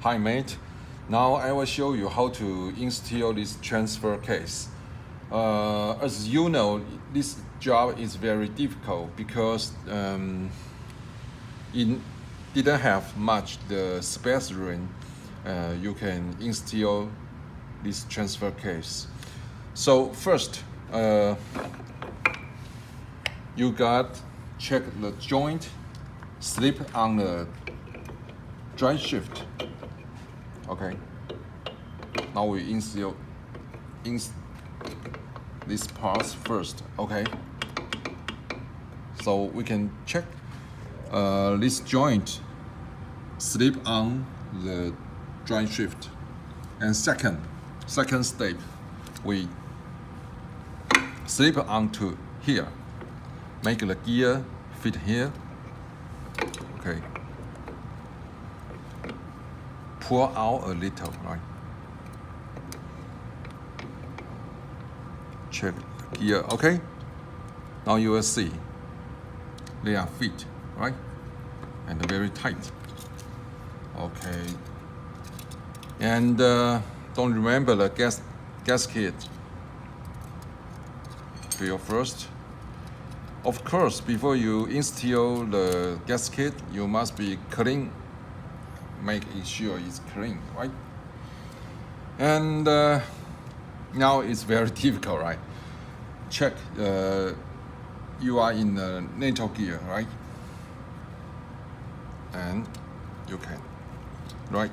Hi mate, now I will show you how to install this transfer case. As you know, this job is very difficult because it didn't have much the space room. You can install this transfer case. So first, you got check the joint, slip on the drive shift. Okay. Now we install these parts first. Okay. So we can check this joint slip on the drive shift, and second step we slip onto here. Make the gear fit here. Okay. Pull out a little, right? Check the gear, okay? Now you will see they are fit, right? And very tight. Okay. And don't remember the gasket. Fill first. Of course, before you install the gasket, you must be clean. Make sure it's clean, right? And now it's very difficult, right? Check you are in the neutral gear, right? And you can, right?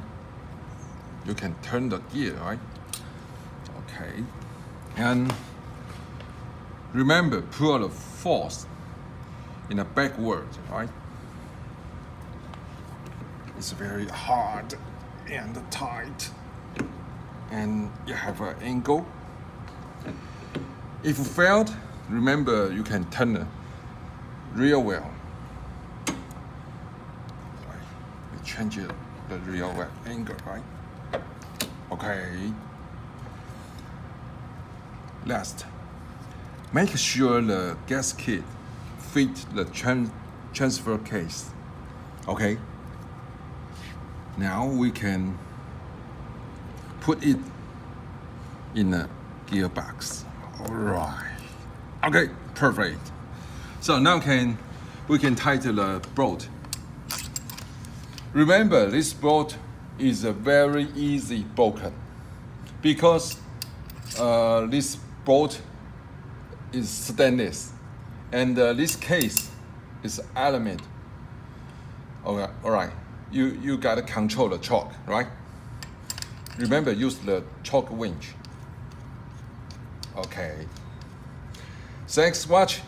You can turn the gear, right? Okay. And remember, put the force in the backward, right? It's very hard and tight, and you have an angle. If you failed, remember you can turn the real wheel. Right. You change the real wheel angle, right? Okay. Last, make sure the gasket fit the transfer case. Okay. Now we can put it in a gearbox. All right. Okay, perfect. So now we can tighten the bolt. Remember, this bolt is a very easy broken because this bolt is stainless, and this case is element. Okay, all right. You gotta control the choke, right? Remember, use the choke winch. Okay. Thanks for watching.